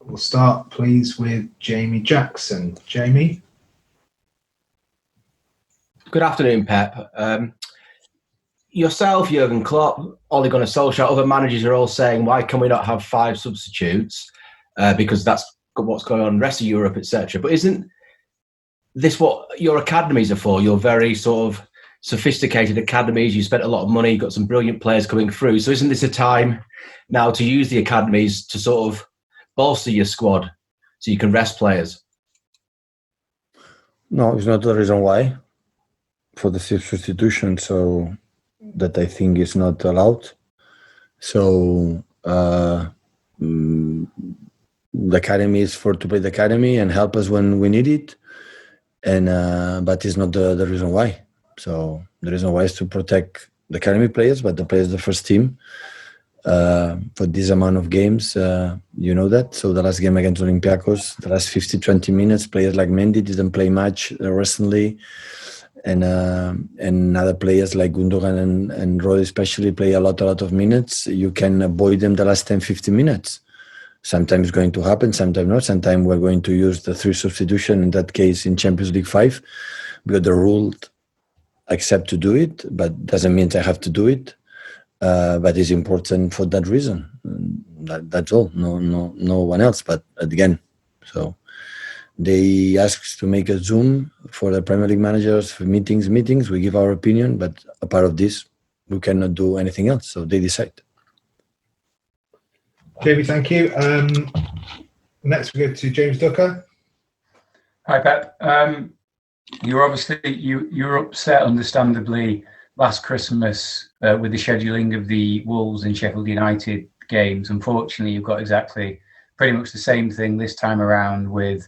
We'll start, please, with Jamie Jackson. Jamie? Good afternoon, Pep. Yourself, Jurgen Klopp, Ole Gunnar Solskjaer, other managers are all saying, why can we not have 5 substitutes? Because that's what's going on in the rest of Europe, etc. But isn't this what your academies are for? You're very sort of sophisticated academies. You spent a lot of money, you've got some brilliant players coming through. So isn't this a time now to use the academies to sort of bolster your squad so you can rest players? No, it's not the reason why for the substitution, so that I think is not allowed. So the academy is to play the academy and help us when we need it, and but it's not the reason why. So the reason why is to protect the academy players, but the players, the first team, for this amount of games, you know that. So the last game against Olympiacos, the last 20 minutes, players like Mendy didn't play much recently, and other players like Gundogan and Roy especially play a lot of minutes. You can avoid them the last 10-15 minutes. Sometimes it's going to happen, sometimes not. Sometimes we're going to use the 3 substitution, in that case in Champions League 5, because the rule accept to do it, but doesn't mean I have to do it. But it's important for that reason. That's all. No one else. But again, so they asked to make a Zoom for the Premier League managers for meetings. We give our opinion, but a part of this, we cannot do anything else. So they decide. Jamie, thank you. Next, we go to James Ducker. Hi, Pep. You're upset, understandably, last Christmas with the scheduling of the Wolves and Sheffield United games. Unfortunately, you've got pretty much the same thing this time around with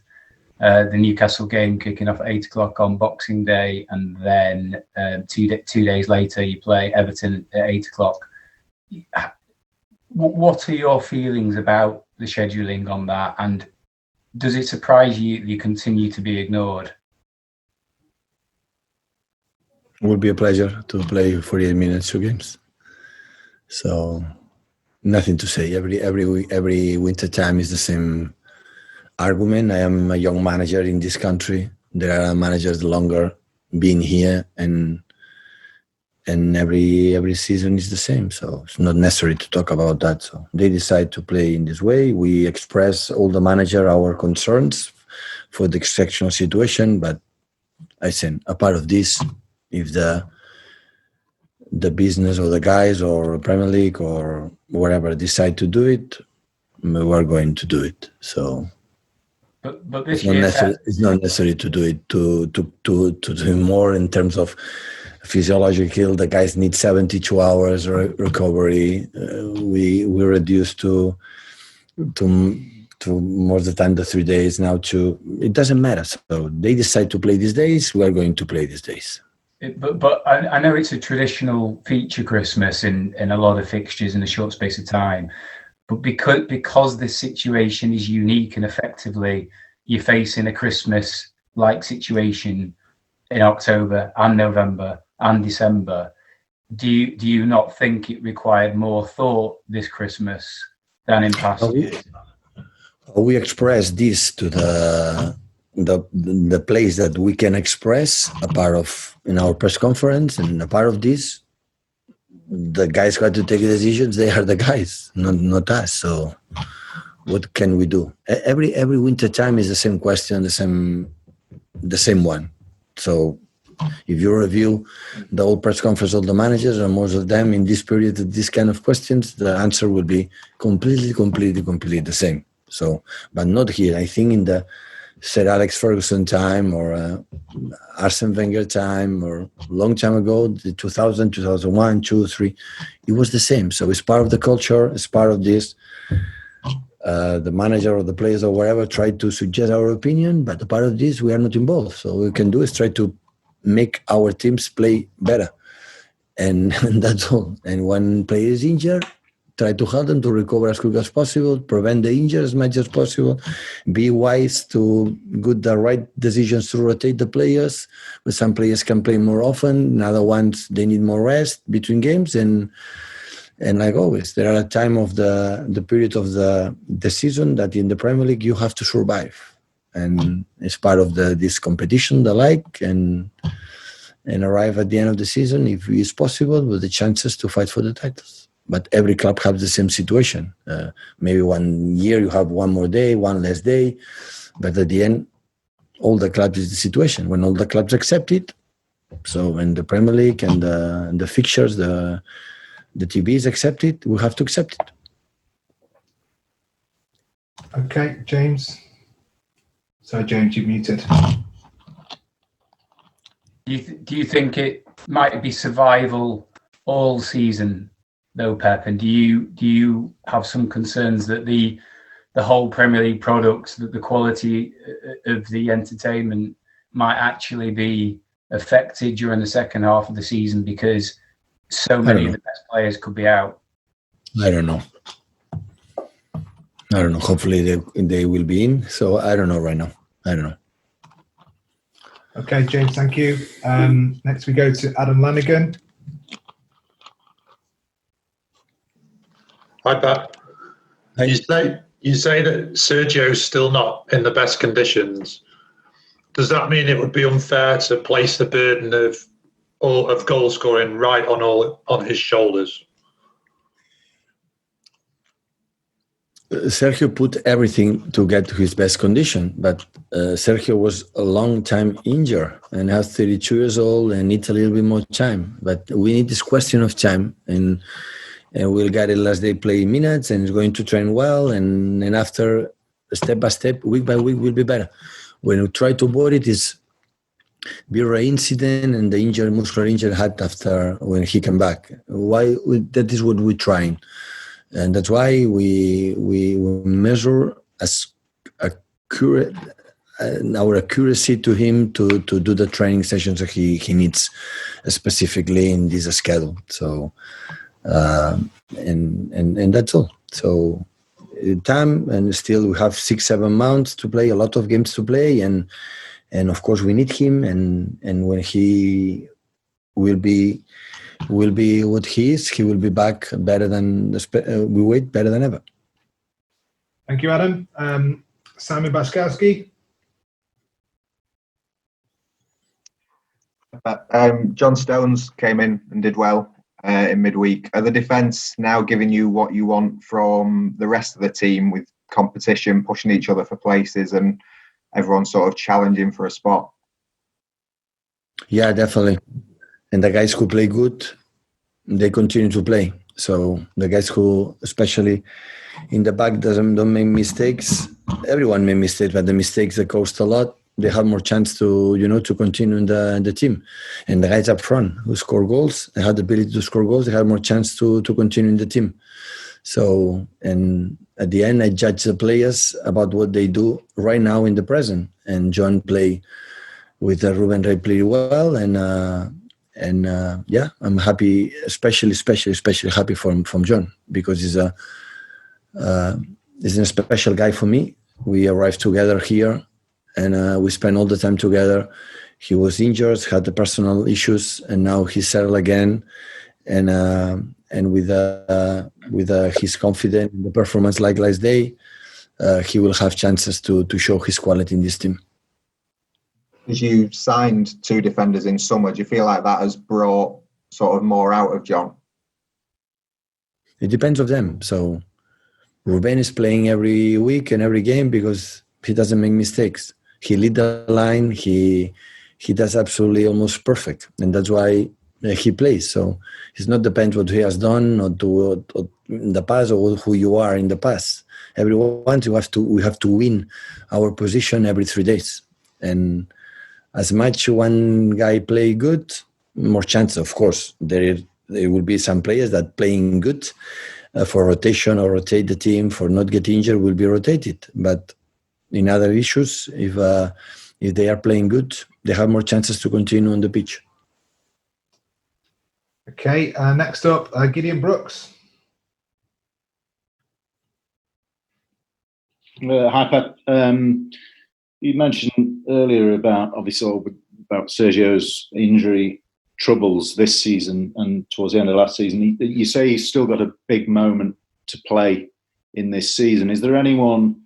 the Newcastle game kicking off at 8 o'clock on Boxing Day, and then 2 days later you play Everton at 8 o'clock. What are your feelings about the scheduling on that, and does it surprise you continue to be ignored? It would be a pleasure to play 48 minutes, 2 games. So nothing to say. Every winter time is the same argument. I am a young manager in this country. There are managers longer being here, and every season is the same. So it's not necessary to talk about that. So they decide to play in this way. We express all the manager our concerns for the exceptional situation, but I said a part of this, if the business or the guys or Premier League or whatever decide to do it, we're going to do it. So, but this it's not necessary to do it to do more in terms of physiological. The guys need 72 hours recovery. We reduced to more of the time the 3 days now. It doesn't matter. So they decide to play these days. We are going to play these days. But I know it's a traditional feature Christmas in a lot of fixtures in a short space of time, but because this situation is unique and effectively you're facing a Christmas-like situation in October and November and December, do you not think it required more thought this Christmas than in past years? We express this to the place that we can express a part of in our press conference, and a part of this, the guys got to take decisions. They are the guys, not us. So what can we do? Every winter time is the same question, the same one. So if you review the whole press conference of the managers, and most of them in this period, this kind of questions, the answer will be completely the same. So, but not here. I think in the Sir Alex Ferguson time or Arsene Wenger time or long time ago, the 2000, 2001, 2, 3, it was the same. So it's part of the culture. It's part of this. The manager or the players or whatever try to suggest our opinion, but a part of this we are not involved. So what we can do is try to make our teams play better, and that's all. And when player is injured, try to help them to recover as quick as possible, prevent the injury as much as possible, be wise to get the right decisions to rotate the players. But some players can play more often, and other ones they need more rest between games, and And like always, there are a time of the period of the season that in the Premier League you have to survive, and it's part of this competition, and arrive at the end of the season, if it's possible, with the chances to fight for the titles. But every club has the same situation. Maybe 1 year you have one more day, one less day, but at the end, all the clubs is the situation. When all the clubs accept it, so in the Premier League and the fixtures, the TVs accept it, we have to accept it. Okay, James. Sorry, James, you're muted. Do you think it might be survival all season, though, Pep? And do you have some concerns that the whole Premier League product, that the quality of the entertainment might actually be affected during the second half of the season because so many of the best players could be out? I don't know. Hopefully they will be in. So I don't know right now. I don't know. Okay, James, thank you. Next we go to Adam Lanigan. Hi, Pat. Hi. You say that Sergio's still not in the best conditions. Does that mean it would be unfair to place the burden of goal scoring right on his shoulders? Sergio put everything to get to his best condition, but Sergio was a long time injured and now 32 years old and needs a little bit more time. But we need this question of time, and we'll get it last day play minutes and he's going to train well, and after step by step, week by week, will be better. When we try to avoid it is Birra incident and the muscular injury had after when he came back. That is what we're trying. And that's why we measure as accurate our accuracy to him to do the training sessions that he needs specifically in this schedule. So and that's all. So time, and still we have 6-7 months to play, a lot of games to play, and of course we need him. And when he will be what he is, he will be back better than we wait better than ever. Thank you, Adam. Simon Baskowski. John Stones came in and did well in midweek. Are the defence now giving you what you want from the rest of the team, with competition, pushing each other for places, and everyone sort of challenging for a spot? Yeah, definitely. And the guys who play good, they continue to play. So the guys who, especially in the back, don't make mistakes. Everyone makes mistakes, but the mistakes that cost a lot, they have more chance to continue in the team. And the guys up front who score goals, they have the ability to score goals, they have more chance to continue in the team. So, and at the end, I judge the players about what they do right now in the present. And John play with Ruben Ray pretty well, and yeah, I'm happy, especially happy from John, because he's a special guy for me. We arrived together here, and we spent all the time together. He was injured, had the personal issues, and now he's settled again. And with his confidence in the performance like last day, he will have chances to show his quality in this team. As you signed 2 defenders in summer, do you feel like that has brought sort of more out of John? It depends on them. So Ruben is playing every week and every game because he doesn't make mistakes. He leads the line. He does absolutely almost perfect, and that's why he plays. So it's not depends what he has done or in the past or who you are in the past. Everyone we have to win our position every 3 days, and as much one guy play good, more chance. Of course, there will be some players that playing good for rotation or rotate the team for not get injured will be rotated. But in other issues, if they are playing good, they have more chances to continue on the pitch. Okay, next up, Gideon Brooks. Hi, Pep. You mentioned earlier about Sergio's injury troubles this season and towards the end of last season. You say he's still got a big moment to play in this season. Is there anyone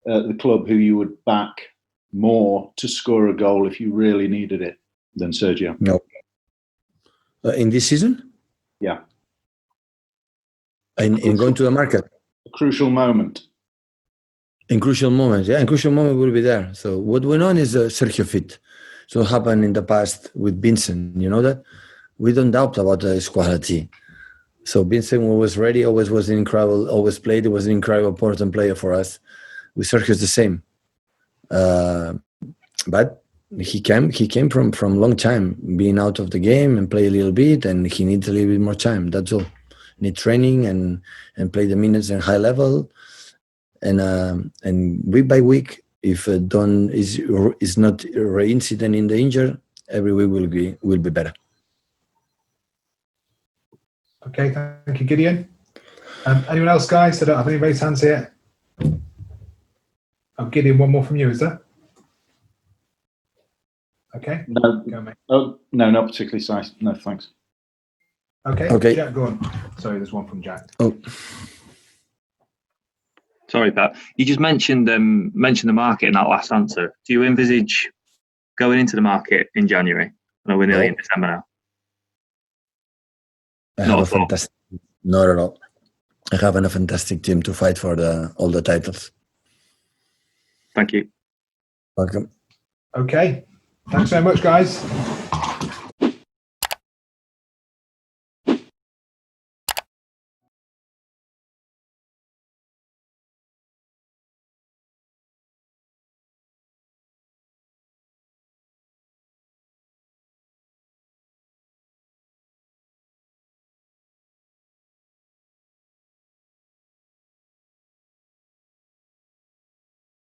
at the club who you would back more to score a goal if you really needed it than Sergio? No. In this season? Yeah. In going to the market? A crucial moment. In crucial moments, yeah. In crucial moment will be there. So what went on is Sergio fit. So what happened in the past with Vincent, you know that? We don't doubt about his quality. So Vincent was ready, always was incredible, always played. He was an incredible, important player for us. With Sergio, it's the same. But he came from long time, being out of the game and play a little bit, and he needs a little bit more time. That's all. Need training and play the minutes at high level. And week by week, if Don is not reincident in the injury, every week will be better. Okay, thank you, Gideon. Anyone else, guys? I don't have any raised hands here. Oh, Gideon, one more from you, is there? Okay. No, go, mate. Oh, no, not particularly size. No, thanks. Okay, Jack, go on. Sorry, there's one from Jack. Oh. Sorry, Pat. You just mentioned the market in that last answer. Do you envisage going into the market in January? I know we're nearly in December now. Not at all. I have a fantastic team to fight for all the titles. Thank you. Welcome. Okay. Thanks very much, guys.